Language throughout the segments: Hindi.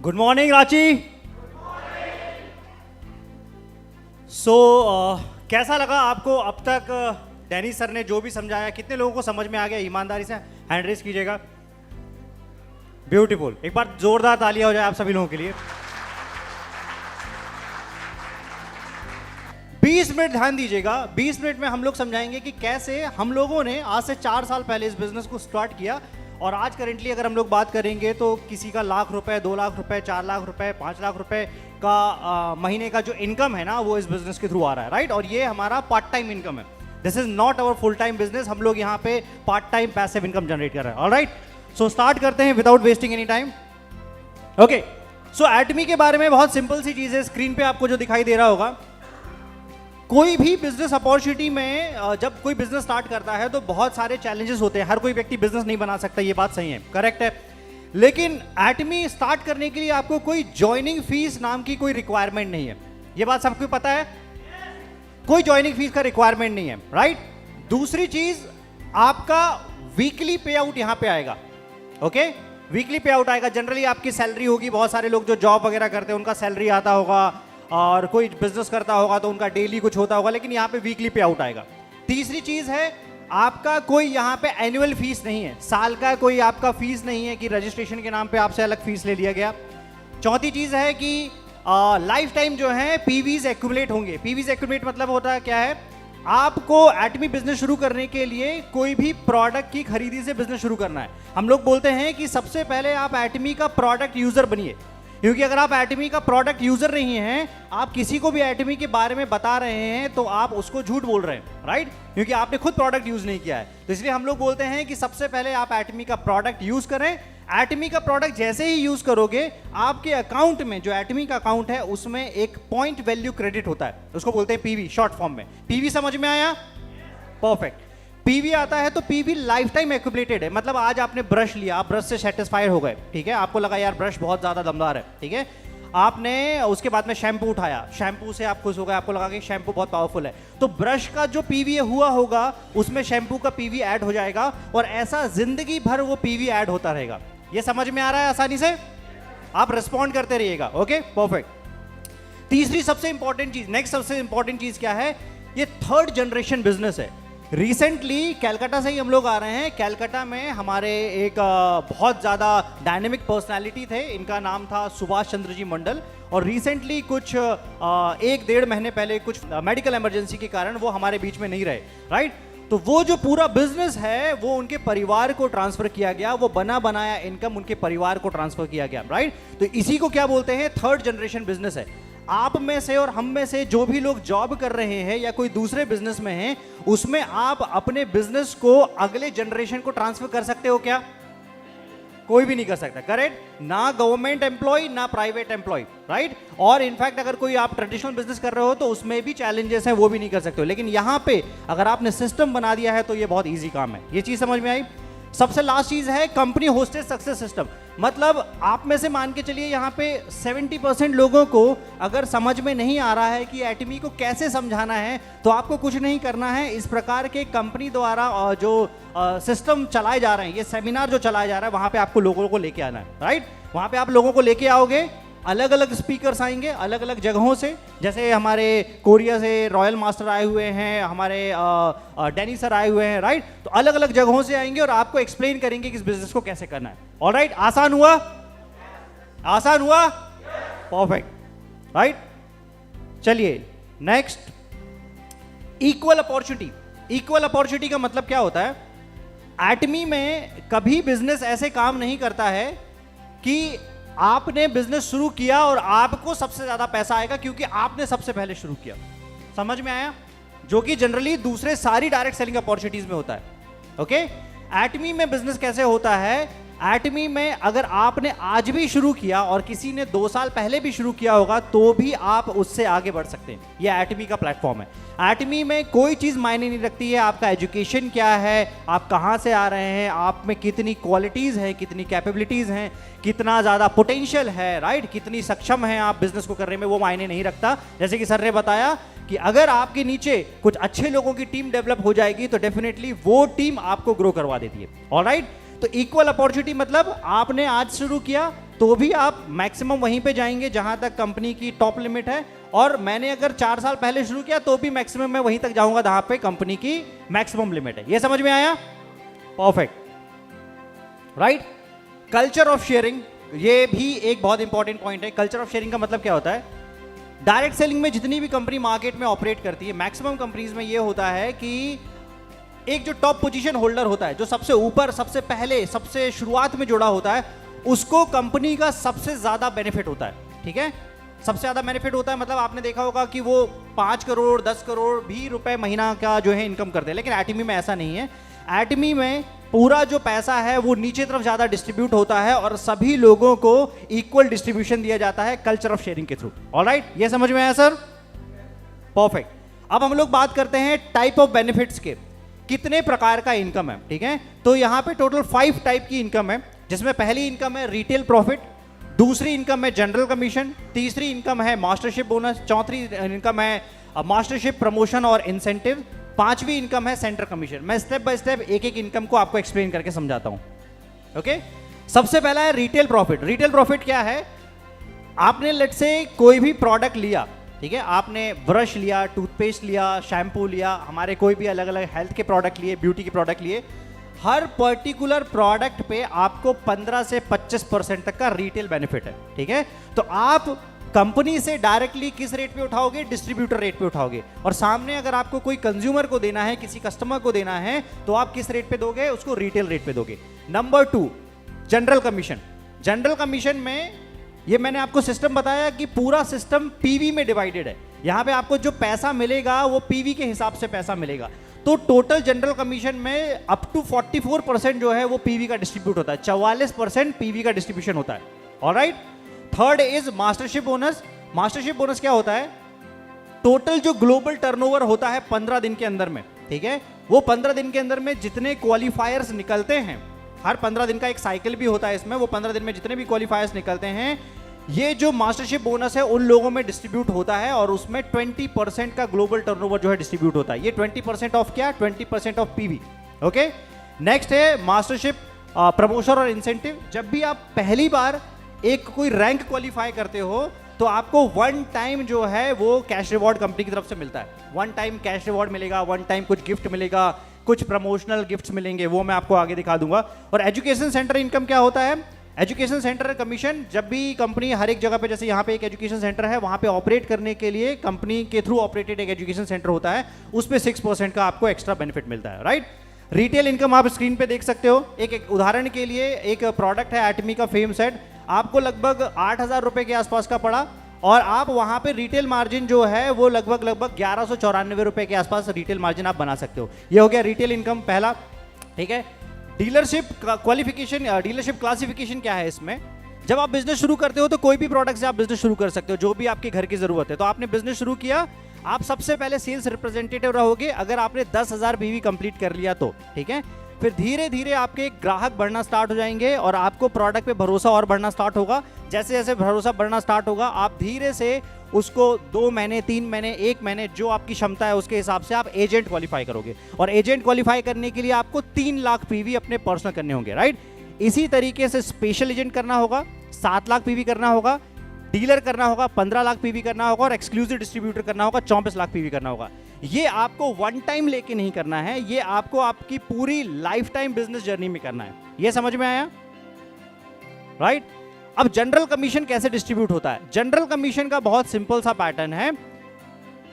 Good morning Ranchi. कैसा लगा आपको अब तक डैनी सर ने जो भी समझाया? कितने लोगों को समझ में आ गया? ईमानदारी से हैंड रेस कीजिएगा। ब्यूटीफुल, एक बार जोरदार तालियां हो जाए आप सभी लोगों के लिए। 20 मिनट ध्यान दीजिएगा। 20 मिनट में हम लोग समझाएंगे कि कैसे हम लोगों ने आज से 4 साल पहले इस बिजनेस को स्टार्ट किया और आज करेंटली अगर हम लोग बात करेंगे तो किसी का लाख रुपए, 2 लाख रुपए, 4 लाख रुपए, 5 लाख रुपए का महीने का जो इनकम है ना वो इस बिजनेस के थ्रू आ रहा है, राइट। और ये हमारा पार्ट टाइम इनकम है। This is not our full time business. हम लोग यहाँ पे part time passive income generate कर रहे हैं। ऑलराइट, सो स्टार्ट करते हैं without wasting any time. Okay, so Atomy के बारे में बहुत सिंपल सी चीज है। स्क्रीन पे आपको जो दिखाई दे रहा होगा, कोई भी बिजनेस अपॉर्चुनिटी में जब कोई बिजनेस स्टार्ट करता है तो बहुत सारे चैलेंजेस होते हैं। हर कोई व्यक्ति बिजनेस नहीं बना सकता, ये बात सही है, करेक्ट है। लेकिन एटमी स्टार्ट करने के लिए आपको कोई ज्वाइनिंग फीस नाम की कोई रिक्वायरमेंट नहीं है। ये बात सबको पता है, कोई ज्वाइनिंग फीस का रिक्वायरमेंट नहीं है, राइट। दूसरी चीज, आपका वीकली पे आउट यहां पे आएगा। ओके, वीकली पे आउट आएगा। जनरली आपकी सैलरी होगी। बहुत सारे लोग जो जॉब वगैरह करते हैं उनका सैलरी आता होगा, और कोई बिजनेस करता होगा तो उनका डेली कुछ होता होगा, लेकिन यहाँ पे वीकली पे आउट आएगा। तीसरी चीज है, आपका कोई यहाँ पे एनुअल फीस नहीं है। साल का कोई आपका फीस नहीं है कि रजिस्ट्रेशन के नाम पे आपसे अलग फीस ले लिया गया। चौथी चीज है कि लाइफ टाइम जो है पीवीज एक्यूमुलेट होंगे। पीवीज एक्यूमुलेट मतलब होता है क्या है, आपको एटमी बिजनेस शुरू करने के लिए कोई भी प्रोडक्ट की खरीदी से बिजनेस शुरू करना है। हम लोग बोलते हैं कि सबसे पहले आप एटमी का प्रोडक्ट यूजर बनिए, क्योंकि अगर आप एटमी का प्रोडक्ट यूजर नहीं हैं, आप किसी को भी एटमी के बारे में बता रहे हैं तो आप उसको झूठ बोल रहे हैं, राइट, क्योंकि आपने खुद प्रोडक्ट यूज नहीं किया है। तो इसलिए हम लोग बोलते हैं कि सबसे पहले आप एटमी का प्रोडक्ट यूज करें। एटमी का प्रोडक्ट जैसे ही यूज करोगे, आपके अकाउंट में जो एटमी का अकाउंट है उसमें एक पॉइंट वैल्यू क्रेडिट होता है, उसको बोलते हैं पीवी, शॉर्ट फॉर्म में। पीवी समझ में आया? परफेक्ट। पीवी आता है तो पीवी लाइफ टाइम एक्यूमुलेटेड है। मतलब आज आपने ब्रश लिया, आप ब्रश से सेटिस्फाइड हो गए, ठीक है, आपको लगा यार ब्रश बहुत ज्यादा दमदार है, ठीक है। आपने उसके बाद में शैम्पू उठाया, शैम्पू से आप खुश हो गए, आपको लगा कि शैम्पू बहुत पावरफुल है, तो ब्रश का जो पीवी हुआ होगा उसमें शैम्पू का पीवी ऐड हो जाएगा, और ऐसा जिंदगी भर वो पीवी ऐड होता रहेगा। ये समझ में आ रहा है आसानी से? आप रिस्पॉन्ड करते रहिएगा। Okay, perfect. तीसरी सबसे इंपॉर्टेंट चीज, नेक्स्ट सबसे इंपॉर्टेंट चीज क्या है, ये थर्ड जनरेशन बिजनेस है। रिसेंटली कैलकाटा से ही हम लोग आ रहे हैं। कैलकाटा में हमारे एक बहुत ज़्यादा डायनेमिक पर्सनालिटी थे, इनका नाम था सुभाष चंद्र जी मंडल, और रिसेंटली कुछ 1-1.5 महीने पहले कुछ मेडिकल इमरजेंसी के कारण वो हमारे बीच में नहीं रहे, राइट। तो वो जो पूरा बिजनेस है वो उनके परिवार को ट्रांसफर किया गया, वो बना बनाया इनकम उनके परिवार को ट्रांसफर किया गया, राइट। तो इसी को क्या बोलते हैं, थर्ड जनरेशन बिजनेस है। आप में से और हम में से जो भी लोग जॉब कर रहे हैं या कोई दूसरे बिजनेस में हैं, उसमें आप अपने बिजनेस को अगले जनरेशन को ट्रांसफर कर सकते हो क्या? कोई भी नहीं कर सकता, करेक्ट। ना गवर्नमेंट एम्प्लॉय ना प्राइवेट एम्प्लॉय, राइट। और इनफैक्ट अगर कोई आप ट्रेडिशनल बिजनेस कर रहे हो तो उसमें भी चैलेंजेस हैं, वो भी नहीं कर सकते हो। लेकिन यहां पे अगर आपने सिस्टम बना दिया है तो ये बहुत ईजी काम है। ये चीज समझ में आई? सबसे लास्ट चीज है कंपनी होस्टेड सक्सेस सिस्टम। मतलब आप में से मान के चलिए यहाँ पे 70% लोगों को अगर समझ में नहीं आ रहा है कि एटमी को कैसे समझाना है, तो आपको कुछ नहीं करना है। इस प्रकार के कंपनी द्वारा जो सिस्टम चलाए जा रहे हैं, ये सेमिनार जो चलाया जा रहा है, वहां पे आपको लोगों को लेके आना है, राइट। वहां पे आप लोगों को लेके आओगे, अलग अलग स्पीकर्स आएंगे अलग अलग जगहों से। जैसे हमारे कोरिया से रॉयल मास्टर आए हुए हैं, हमारे डैनी सर आए हुए हैं, राइट। तो अलग अलग जगहों से आएंगे और आपको एक्सप्लेन करेंगे कि इस बिजनेस को कैसे करना है। ऑलराइट, आसान हुआ? आसान हुआ? Perfect, right. चलिए next, equal opportunity. Equal opportunity का मतलब क्या होता है? एटमी में कभी बिजनेस ऐसे काम नहीं करता है कि आपने बिजनेस शुरू किया और आपको सबसे ज्यादा पैसा आएगा क्योंकि आपने सबसे पहले शुरू किया। समझ में आया? जो कि जनरली दूसरे सारी डायरेक्ट सेलिंग अपॉर्चुनिटीज में होता है। ओके, एटमी में बिजनेस कैसे होता है? एटमी में अगर आपने आज भी शुरू किया और किसी ने 2 साल पहले भी शुरू किया होगा तो भी आप उससे आगे बढ़ सकते हैं। यह एटमी का प्लेटफॉर्म है। एटमी में कोई चीज मायने नहीं रखती है आपका एजुकेशन क्या है, आप कहां से आ रहे हैं, आप में कितनी क्वालिटीज हैं, कितनी कैपेबिलिटीज हैं, कितना ज्यादा पोटेंशियल है, राइट, कितनी सक्षम है आप बिजनेस को करने में, वो मायने नहीं रखता। जैसे कि सर ने बताया कि अगर आपके नीचे कुछ अच्छे लोगों की टीम डेवलप हो जाएगी तो डेफिनेटली वो टीम आपको ग्रो करवा देती है। ऑलराइट, तो इक्वल अपॉर्चुनिटी मतलब आपने आज शुरू किया तो भी आप मैक्सिमम वहीं पे जाएंगे जहां तक कंपनी की टॉप लिमिट है, और मैंने अगर 4 साल पहले शुरू किया तो भी मैक्सिमम मैं वहीं तक जाऊंगा जहां पे कंपनी की मैक्सिमम लिमिट है। ये समझ में आया? Perfect, right. Culture of sharing, ये भी एक बहुत इंपॉर्टेंट पॉइंट है। कल्चर ऑफ शेयरिंग का मतलब क्या होता है? डायरेक्ट सेलिंग में जितनी भी कंपनी मार्केट में ऑपरेट करती है, मैक्सिमम कंपनीज में ये होता है कि एक जो टॉप पोजीशन होल्डर होता है, जो सबसे ऊपर, सबसे पहले, सबसे शुरुआत में जुड़ा होता है, उसको कंपनी का सबसे ज्यादा बेनिफिट होता है। ठीक है, सबसे ज्यादा बेनिफिट होता है मतलब आपने देखा होगा कि वो 5 करोड़ 10 करोड़ भी रुपए महीना का जो है इनकम करते हैं, लेकिन एटमी में ऐसा नहीं है। एटमी में पूरा जो पैसा है वो नीचे तरफ ज्यादा डिस्ट्रीब्यूट होता है और सभी लोगों को इक्वल डिस्ट्रीब्यूशन दिया जाता है कल्चर ऑफ शेयरिंग के थ्रू। ऑलराइट, ये समझ में आया सर? परफेक्ट। अब हम लोग बात करते हैं टाइप ऑफ बेनिफिट्स के, कितने प्रकार का इनकम है। ठीक है, तो यहां पे टोटल 5 टाइप की इनकम है, जिसमें पहली इनकम है रिटेल प्रॉफिट, दूसरी इनकम है जनरल कमीशन, तीसरी इनकम है मास्टरशिप बोनस, चौथी इनकम है मास्टरशिप प्रमोशन और इंसेंटिव, पांचवी इनकम है सेंटर कमीशन। मैं स्टेप बाय स्टेप एक एक इनकम को आपको एक्सप्लेन करके समझाता हूं। ओके, सबसे पहला है रिटेल प्रॉफिट। रिटेल प्रॉफिट क्या है? आपने लेट्स से कोई भी प्रोडक्ट लिया, ठीक है, आपने ब्रश लिया, टूथपेस्ट लिया, शैम्पू लिया, हमारे कोई भी अलग अलग हेल्थ के प्रोडक्ट लिए, ब्यूटी के प्रोडक्ट लिए, हर पर्टिकुलर प्रोडक्ट पे आपको 15 से 25% तक का रिटेल बेनिफिट है। ठीक है, तो आप कंपनी से डायरेक्टली किस रेट पे उठाओगे? डिस्ट्रीब्यूटर रेट पे उठाओगे, और सामने अगर आपको कोई कंज्यूमर को देना है, किसी कस्टमर को देना है, तो आप किस रेट पे दोगे? उसको रिटेल रेट पे दोगे। Number 2, general commission. General commission में ये मैंने आपको सिस्टम बताया कि पूरा सिस्टम पीवी में डिवाइडेड है। यहां पे आपको जो पैसा मिलेगा वो पीवी के हिसाब से पैसा मिलेगा। तो टोटल जनरल कमीशन में अप टू 44% जो है वो पीवी का डिस्ट्रीब्यूट होता है, 44% पीवी का डिस्ट्रीब्यूशन होता है। Alright, third is mastership bonus. Mastership bonus क्या होता है? टोटल जो ग्लोबल टर्नओवर होता है 15 दिन के अंदर में, ठीक है, वो 15 दिन के अंदर में जितने क्वालिफायर्स निकलते हैं, हर 15 दिन का एक साइकिल भी होता है इसमें, वो 15 दिन में जितने भी क्वालिफायर्स निकलते हैं, ये जो मास्टरशिप बोनस है उन लोगों में डिस्ट्रीब्यूट होता है, और उसमें 20% का ग्लोबल टर्नओवर जो है डिस्ट्रीब्यूट होता है। ये 20% ऑफ क्या? 20% ऑफ पीवी। ओके, नेक्स्ट है मास्टरशिप प्रमोशन और इंसेंटिव। जब भी आप पहली बार एक कोई रैंक क्वालिफाई करते हो तो आपको वन टाइम जो है वो कैश रिवॉर्ड कंपनी की तरफ से मिलता है। वन टाइम कैश रिवॉर्ड मिलेगा, वन टाइम कुछ गिफ्ट मिलेगा, कुछ प्रमोशनल गिफ्ट्स मिलेंगे, वो मैं आपको आगे दिखा दूंगा। और एजुकेशन सेंटर इनकम क्या होता है? एजुकेशन सेंटर कमीशन, जब भी कंपनी हर एक जगह पे, जैसे यहाँ पे एक एजुकेशन सेंटर है, वहाँ पे ऑपरेट करने के लिए कंपनी के थ्रू ऑपरेटेड एक एजुकेशन सेंटर होता है, उस पे 6% का आपको एक्स्ट्रा बेनिफिट मिलता है। राइट, रिटेल इनकम आप स्क्रीन पे देख सकते हो। एक उदाहरण के लिए एक प्रोडक्ट है एटमी का फेम सेट, आपको लगभग 8,000 रुपए के आसपास का पड़ा, और आप वहाँ पे रिटेल मार्जिन जो है वो लगभग 1194 रुपए के आसपास रिटेल मार्जिन आप बना सकते हो। ये हो गया रिटेल इनकम पहला। ठीक है, डीलरशिप क्वालिफिकेशन, डीलरशिप क्लासिफिकेशन क्या है इसमें? जब आप बिजनेस शुरू करते हो तो कोई भी प्रोडक्ट से आप बिजनेस शुरू कर सकते हो, जो भी आपके घर की जरूरत है। तो आपने बिजनेस शुरू किया, आप सबसे पहले सेल्स रिप्रेजेंटेटिव रहोगे अगर आपने 10,000 पीवी कंप्लीट कर लिया तो। ठीक है, फिर धीरे धीरे आपके ग्राहक बढ़ना स्टार्ट हो जाएंगे और आपको प्रोडक्ट पे भरोसा और बढ़ना स्टार्ट होगा। जैसे जैसे भरोसा बढ़ना स्टार्ट होगा, आप धीरे से उसको 2 महीने, 3 महीने, 1 महीने, जो आपकी क्षमता है उसके हिसाब से आप एजेंट क्वालिफाई करोगे, और एजेंट क्वालिफाई करने के लिए आपको 3 लाख पीवी अपने पर्सनल करने होंगे। राइट, इसी तरीके से स्पेशल एजेंट करना होगा, 7 लाख पीवी करना होगा, डीलर करना होगा, 15 लाख पीवी करना होगा, और एक्सक्लूसिव डिस्ट्रीब्यूटर करना होगा, 24 लाख पीवी करना होगा। ये आपको वन टाइम लेके नहीं करना है, ये आपको आपकी पूरी लाइफ टाइम बिजनेस जर्नी में करना है। ये समझ में आया? राइट, अब जनरल कमीशन कैसे डिस्ट्रीब्यूट होता है? जनरल कमीशन का बहुत सिंपल सा पैटर्न है।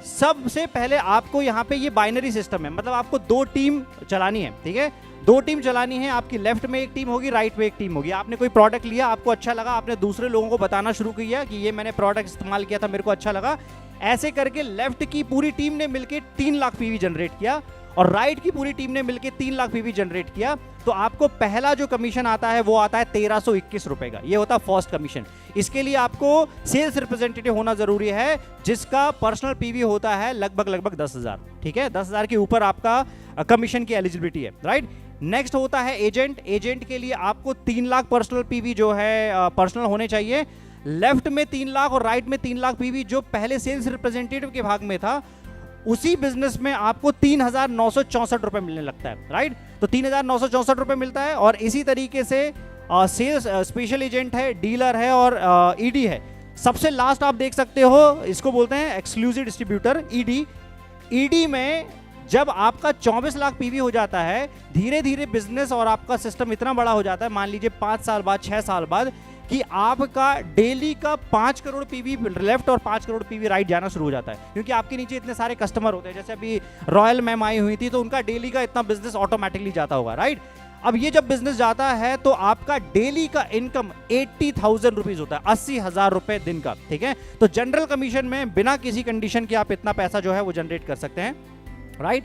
सबसे पहले आपको यहाँ पे ये बाइनरी सिस्टम है, मतलब आपको 2 टीम चलानी है। ठीक है, 2 टीम चलानी है, आपकी लेफ्ट में एक टीम होगी, राइट में एक टीम होगी। आपने कोई प्रोडक्ट लिया, आपको अच्छा लगा, आपने दूसरे लोगों को बताना शुरू किया कि ये मैंने प्रोडक्ट इस्तेमाल किया था, मेरे को अच्छा लगा। ऐसे करके लेफ्ट की पूरी टीम ने मिलकर 3 लाख पीवी जनरेट किया, और राइट की पूरी टीम ने मिलकर 3 लाख पीवी जनरेट किया। तो आपको पहला जो कमीशन आता है वो आता है 1321 रुपए का, ये होता है फर्स्ट कमीशन। इसके लिए आपको सेल्स रिप्रेजेंटेटिव होना जरूरी है, जिसका पर्सनल पीवी होता है लगभग 10,000। ठीक है, 10,000 के ऊपर आपका कमीशन की एलिजिबिलिटी है। राइट, नेक्स्ट होता है एजेंट। एजेंट के लिए आपको 3 लाख पर्सनल पीवी जो है पर्सनल होने चाहिए। लेफ्ट में 3 लाख और राइट में 3 लाख पीवी जो पहले सेल्स रिप्रेजेंटेटिव के भाग में था, उसी बिजनेस में आपको 3,964 रुपए मिलने लगता है, राइट। तो 3,964 रुपए मिलता है। और इसी तरीके से सेल्स स्पेशल एजेंट है, डीलर है और ईडी है। सबसे लास्ट आप देख सकते हो, इसको बोलते हैं एक्सक्लूसिव डिस्ट्रीब्यूटर, ईडी। ईडी में जब आपका 24 लाख पीवी हो जाता है, धीरे धीरे बिजनेस और आपका सिस्टम इतना बड़ा हो जाता है, मान लीजिए 5 साल बाद 6 साल बाद, कि आपका डेली का 5 करोड़ पीवी लेफ्ट और 5 करोड़ पीवी राइट जाना शुरू हो जाता है, क्योंकि आपके नीचे इतने सारे कस्टमर होते हैं। जैसे अभी रॉयल मैम आई हुई थी, तो उनका डेली का इतना बिजनेस ऑटोमेटिकली जाता होगा, राइट। अब ये जब बिजनेस जाता है तो आपका डेली का इनकम 80,000 रुपीज होता है, 80,000 रुपए दिन का, ठीक है। तो जनरल कमीशन में बिना किसी कंडीशन के आप इतना पैसा जो है वो जनरेट कर सकते हैं, राइट।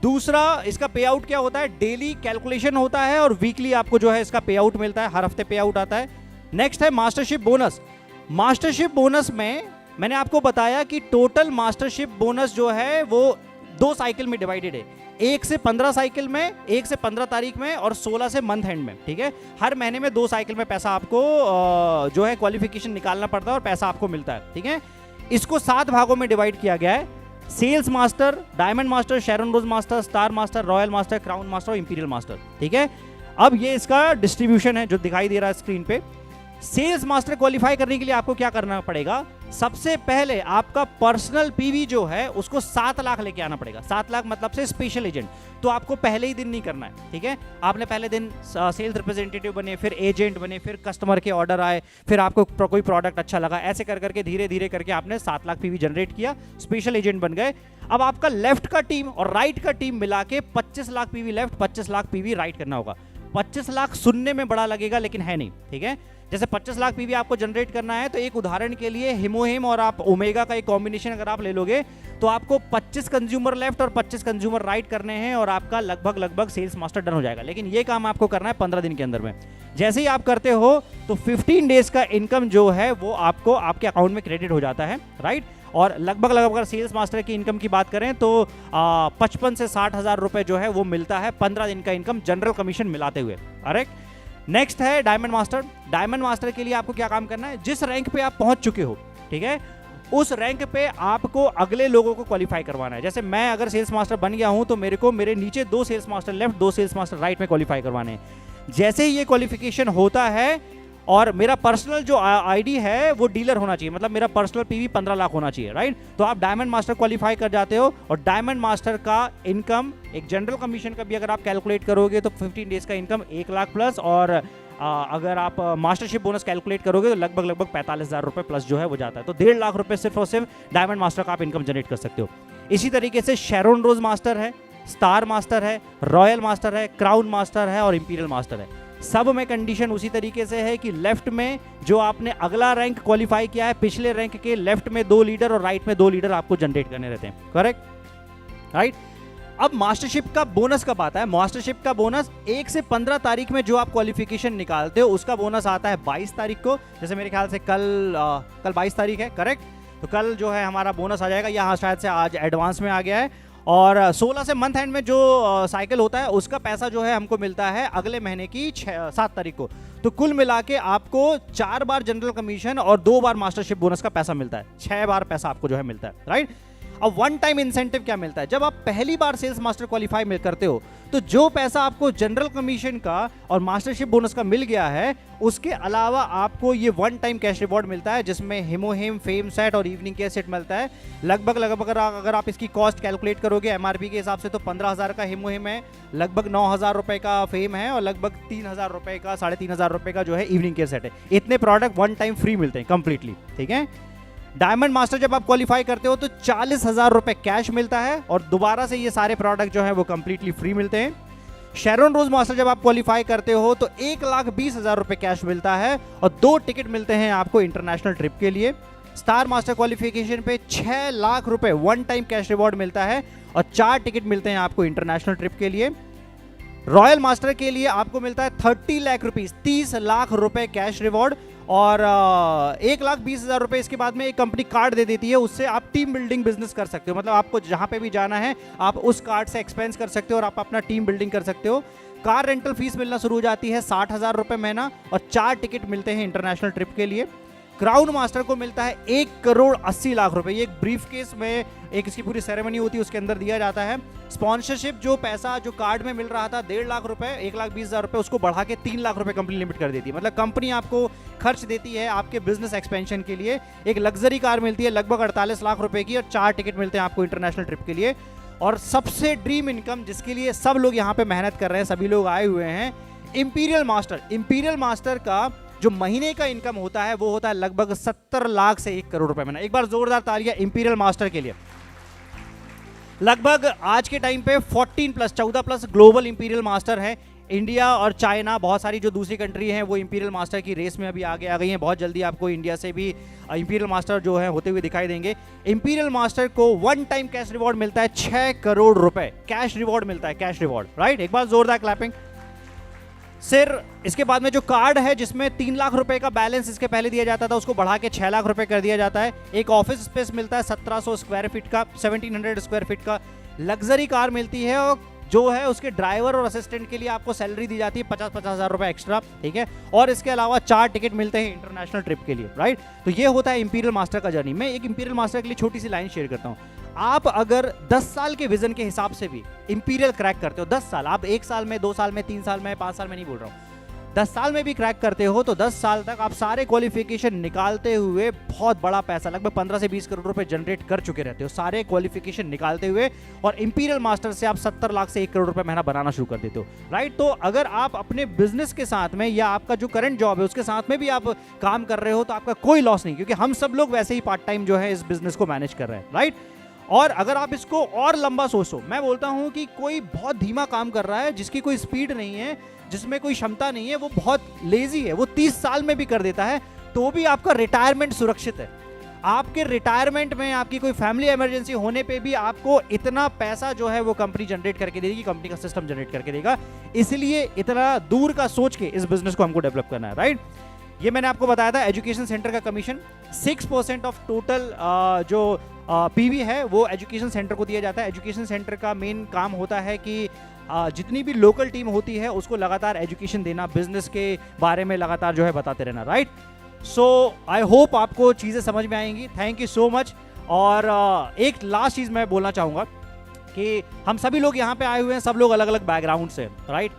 दूसरा, इसका पे आउट क्या होता है, डेली कैलकुलेशन होता है और वीकली आपको जो है इसका पे आउट मिलता है, हर हफ्ते पे आउट आता है। नेक्स्ट है मास्टरशिप बोनस। मास्टरशिप बोनस में मैंने आपको बताया कि टोटल मास्टरशिप बोनस जो है वो 2 साइकिल में डिवाइडेड है, 1 से 15 साइकिल में, 1 से 15 तारीख में और 16 से मंथ एंड में, ठीक है। हर महीने में 2 साइकिल में पैसा आपको जो है क्वालिफिकेशन निकालना पड़ता है और पैसा आपको मिलता है, ठीक है। इसको 7 भागों में डिवाइड किया गया है, sales master, diamond master, Sharon rose master, star master, royal master, crown master और इंपीरियल मास्टर, ठीक है। अब ये इसका डिस्ट्रीब्यूशन है जो दिखाई दे रहा है स्क्रीन पे। सेल्स मास्टर क्वालिफाई करने के लिए आपको क्या करना पड़ेगा, सबसे पहले आपका पर्सनल पीवी जो है उसको 7 लाख लेके आना पड़ेगा। 7 लाख मतलब से स्पेशल एजेंट, तो आपको पहले ही दिन नहीं करना है, ठीक है। आपने पहले दिन सेल्स रिप्रेजेंटेटिव बने, फिर एजेंट बने, फिर कस्टमर के ऑर्डर आए, फिर आपको कोई प्रोडक्ट अच्छा लगा, ऐसे कर करके धीरे धीरे करके आपने 7 लाख पीवी जनरेट किया, स्पेशल एजेंट बन गए। अब आपका लेफ्ट का टीम और राइट का टीम मिला के 25 lakh PV left, 25 lakh PV right करना होगा। 25 लाख सुनने में बड़ा लगेगा लेकिन है नहीं, ठीक है। जैसे 25 लाख पीवी आपको जनरेट करना है, तो एक उदाहरण के लिए हिमोहिम और आप ओमेगा का एक कॉम्बिनेशन अगर आप ले लोगे, तो आपको 25 कंज्यूमर लेफ्ट और 25 कंज्यूमर राइट करने हैं और आपका लगभग सेल्स मास्टर डन हो जाएगा। लेकिन ये काम आपको करना है 15 दिन के अंदर में। जैसे ही आप करते हो तो 15 डेज का इनकम जो है वो आपको आपके अकाउंट में क्रेडिट हो जाता है, राइट। और लगभग अगर सेल्स मास्टर की इनकम की बात करें तो 55 से 60,000 रुपए जो है वो मिलता है 15 दिन का इनकम जनरल कमीशन मिलाते हुए, करेक्ट। नेक्स्ट है डायमंड मास्टर। डायमंड मास्टर के लिए आपको क्या काम करना है, जिस रैंक पे आप पहुंच चुके हो, ठीक है, उस रैंक पे आपको अगले लोगों को क्वालिफाई करवाना है। जैसे मैं अगर सेल्स मास्टर बन गया हूं तो मेरे नीचे 2 sales master left, 2 sales master right में क्वालिफाई करवाने हैं। जैसे ही ये क्वालिफिकेशन होता है और मेरा पर्सनल जो आईडी है वो डीलर होना चाहिए, मतलब मेरा पर्सनल पीवी 15 लाख होना चाहिए, राइट। तो आप डायमंड मास्टर क्वालिफाई कर जाते हो और डायमंड मास्टर का इनकम एक जनरल कमीशन का भी अगर आप कैलकुलेट करोगे तो 15 डेज का इनकम 1 लाख प्लस, और अगर आप मास्टरशिप बोनस कैलकुलेट करोगे तो लगभग 45,000 रुपए प्लस जो है वो जाता है। तो 1.5 लाख रुपए सिर्फ और सिर्फ डायमंड मास्टर का आप इनकम जनरेट कर सकते हो। इसी तरीके से शेरोन रोज मास्टर है, स्टार मास्टर है, रॉयल मास्टर है, क्राउन मास्टर है और इंपीरियल मास्टर है। सब में कंडीशन उसी तरीके से है कि लेफ्ट में जो आपने अगला रैंक क्वालिफाई किया है, पिछले रैंक के लेफ्ट में 2 लीडर और राइट में 2 लीडर आपको जनरेट करने रहते हैं, करेक्ट, राइट। अब मास्टरशिप का बोनस कब आता है, मास्टरशिप का बोनस 1 से 15 तारीख में जो आप क्वालिफिकेशन निकालते हो उसका बोनस आता है 22 तारीख को। जैसे मेरे ख्याल से कल 22 तारीख है, करेक्ट। तो कल जो है हमारा बोनस आ जाएगा, यहाँ शायद से आज एडवांस में आ गया है। और 16 से मंथ एंड में जो साइकिल होता है उसका पैसा जो है हमको मिलता है अगले महीने की 7 तारीख को। तो कुल मिला के आपको 4 बार जनरल कमीशन और 2 बार मास्टरशिप बोनस का पैसा मिलता है, 6 बार पैसा आपको जो है मिलता है, राइट। अब वन टाइम इंसेंटिव क्या मिलता है, जब आप पहली बार सेल्स मास्टर क्वालिफाई करते हो तो जो पैसा आपको जनरल कमीशन का और मास्टरशिप बोनस का मिल गया है, उसके अलावा आपको ये वन टाइम कैश रिवॉर्ड मिलता है जिसमें हिमोहिम, फेम सेट और इवनिंग केयर सेट मिलता है। लगभग अगर आप इसकी कॉस्ट कैलकुलेट करोगे एमआरपी के हिसाब से तो 15,000 का हिमोहिम है, लगभग 9,000 रुपए का फेम है और लगभग 3,000 रुपए का 3,500 रुपए का जो है इवनिंग केयर सेट है। इतने प्रोडक्ट वन टाइम फ्री मिलते हैं कंप्लीटली, ठीक है। डायमंड मास्टर जब आप क्वालिफाई करते हो तो 40,000 रुपए कैश मिलता है और दोबारा से ये सारे प्रोडक्ट जो है वो कंप्लीटली फ्री मिलते हैं। शेरोन रोज मास्टर जब आप क्वालिफाई करते हो तो 1,20,000 रुपए कैश मिलता है और 2 टिकट मिलते हैं आपको इंटरनेशनल ट्रिप के लिए। स्टार मास्टर क्वालिफिकेशन पे 6 लाख रुपए वन टाइम कैश रिवॉर्ड मिलता है और 4 टिकट मिलते हैं आपको इंटरनेशनल ट्रिप के लिए। रॉयल मास्टर के लिए आपको मिलता है 30 लाख रुपीज, 30 लाख रुपए कैश रिवॉर्ड और 1,20,000 रुपए इसके बाद में एक कंपनी कार्ड दे देती है, उससे आप टीम बिल्डिंग बिजनेस कर सकते हो। मतलब आपको जहां पे भी जाना है आप उस कार्ड से एक्सपेंस कर सकते हो और आप अपना टीम बिल्डिंग कर सकते हो। कार रेंटल फीस मिलना शुरू हो जाती है 60,000 रुपए महीना और 4 टिकट मिलते हैं इंटरनेशनल ट्रिप के लिए। क्राउन मास्टर को मिलता है 1,80,00,000 रुपए। ये एक ब्रीफ केस में एक इसकी पूरी सेरेमनी होती है, उसके अंदर दिया जाता है। स्पॉन्सरशिप जो पैसा जो कार्ड में मिल रहा था 1.5 लाख रुपए, 1,20,000 रुपए, उसको बढ़ा के 3 लाख रुपए कंपनी लिमिट कर देती है। मतलब कंपनी आपको खर्च देती है आपके बिजनेस एक्सपेंशन के लिए। एक लग्जरी कार मिलती है लगभग 48 लाख रुपए की, और 4 टिकट मिलते हैं आपको इंटरनेशनल ट्रिप के लिए। और सबसे ड्रीम इनकम जिसके लिए सब लोग यहाँ पे मेहनत कर रहे हैं, सभी लोग आए हुए हैं, इंपीरियल मास्टर। इंपीरियल मास्टर का जो महीने का इनकम होता है वो होता है लगभग 70 लाख से 1 करोड़ रुपए महीना। एक बार जोरदार तालियां इंपीरियल मास्टर के लिए। लगभग आज के टाइम पे 14+ ग्लोबल इंपीरियल मास्टर है। इंडिया और चाइना, बहुत सारी जो दूसरी कंट्री हैं वो इंपीरियल मास्टर की रेस में अभी आगे आ गई हैं। बहुत जल्दी आपको इंडिया से भी इंपीरियल मास्टर जो है होते हुए दिखाई देंगे। इंपीरियल मास्टर को 1 टाइम कैश रिवॉर्ड मिलता है 6 करोड़ रुपए कैश रिवॉर्ड मिलता है, कैश रिवॉर्ड, राइट। एक बार जोरदार क्लैपिंग। सिर इसके बाद में जो कार्ड है जिसमें 3 लाख रुपए का बैलेंस इसके पहले दिया जाता था, उसको बढ़ा के 6 लाख रुपए कर दिया जाता है। एक ऑफिस स्पेस मिलता है 1700 स्क्वायर फीट का, 1700 स्क्वायर फीट का। लग्जरी कार मिलती है, और जो है उसके ड्राइवर और असिस्टेंट के लिए आपको सैलरी दी जाती है 50-50 हज़ार रुपए एक्स्ट्रा, ठीक है। और इसके अलावा 4 टिकट मिलते हैं इंटरनेशनल ट्रिप के लिए, राइट। तो ये होता है इंपीरियल मास्टर का जर्नी। मैं एक इंपीरियल मास्टर के लिए छोटी सी लाइन शेयर करता हूँ। आप अगर 10 साल के विजन के हिसाब से भी इंपीरियल क्रैक करते हो, 10 साल, आप 1 साल में, 2 साल में, 3 साल में, 5 साल में नहीं बोल रहा हूँ, 10 साल में भी क्रैक करते हो, तो 10 साल तक आप सारे क्वालिफिकेशन निकालते हुए बहुत बड़ा पैसा, लगभग 15 से 20 करोड़ रुपए जनरेट कर चुके रहते हो सारे क्वालिफिकेशन निकालते हुए। और इंपीरियल मास्टर से आप 70 लाख से 1 करोड़ रुपए महीना बनाना शुरू कर देते हो, राइट। तो अगर आप अपने बिजनेस के साथ में या आपका जो करंट जॉब है उसके साथ में भी आप काम कर रहे हो तो आपका कोई लॉस नहीं, क्योंकि हम सब लोग वैसे ही पार्ट टाइम जो है इस बिजनेस को मैनेज कर रहे हैं, राइट। और अगर आप इसको और लंबा सोचो, मैं बोलता हूं कि कोई बहुत धीमा काम कर रहा है, जिसकी कोई स्पीड नहीं है, जिसमें कोई क्षमता नहीं है, वो बहुत लेजी है, वो 30 साल में भी कर देता है, तो भी आपका रिटायरमेंट सुरक्षित है। आपके रिटायरमेंट में आपकी कोई फैमिली इमरजेंसी होने पे भी आपको इतना पैसा जो है वो कंपनी जनरेट करके देगी, कंपनी का सिस्टम जनरेट करके देगा। इसलिए इतना दूर का सोच के इस बिजनेस को हमको डेवलप करना है, राइट। ये मैंने आपको बताया था एजुकेशन सेंटर का कमीशन 6% ऑफ टोटल जो पीवी है वो एजुकेशन सेंटर को दिया जाता है। एजुकेशन सेंटर का मेन काम होता है कि जितनी भी लोकल टीम होती है उसको लगातार एजुकेशन देना, बिजनेस के बारे में लगातार जो है बताते रहना, राइट। सो आई होप आपको चीज़ें समझ में आएंगी। Thank you so much. और एक लास्ट चीज़ मैं बोलना चाहूँगा कि हम सभी लोग यहाँ पे आए हुए हैं, सब लोग अलग अलग बैकग्राउंड से, राइट।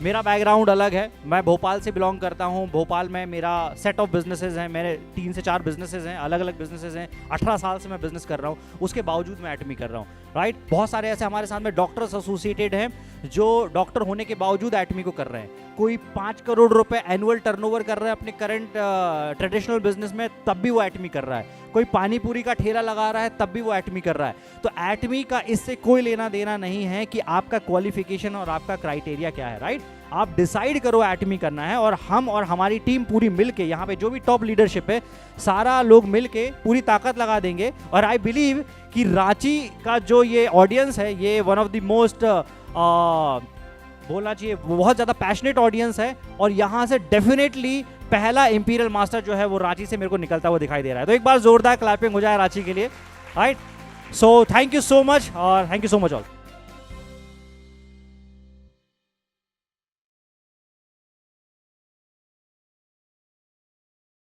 मेरा बैकग्राउंड अलग है, मैं भोपाल से बिलोंग करता हूँ। भोपाल में मेरा सेट ऑफ बिजनेसेस हैं, मेरे 3 से 4 बिजनेसेस हैं, अलग अलग बिजनेसेस हैं। 18 साल से मैं बिजनेस कर रहा हूँ, उसके बावजूद मैं एटमी कर रहा हूँ, राइट। बहुत सारे ऐसे हमारे साथ में डॉक्टर्स एसोसिएटेड हैं जो डॉक्टर होने के बावजूद एटमी को कर रहे हैं। कोई 5 करोड़ रुपए एनुअल टर्नओवर कर रहा है अपने करंट ट्रेडिशनल बिजनेस में, तब भी वो एटमी कर रहा है। कोई पानी पूरी का ठेला लगा रहा है, तब भी वो एटमी कर रहा है। तो एटमी का इससे कोई लेना देना नहीं है कि आपका क्वालिफिकेशन और आपका क्राइटेरिया क्या है, राइट। आप डिसाइड करो एटमी करना है, और हम और हमारी टीम पूरी मिलके, यहाँ पे जो भी टॉप लीडरशिप है सारा लोग मिलके पूरी ताकत लगा देंगे। और आई बिलीव कि रांची का जो ये ऑडियंस है, ये वन ऑफ द मोस्ट बोलना चाहिए बहुत ज़्यादा पैशनेट ऑडियंस है, और यहाँ से डेफिनेटली पहला इंपीरियल मास्टर जो है वो रांची से मेरे को निकलता हुआ दिखाई दे रहा है। तो एक बार जोरदार क्लैपिंग हो जाए रांची के लिए, right. So thank you so much, और thank you so much all.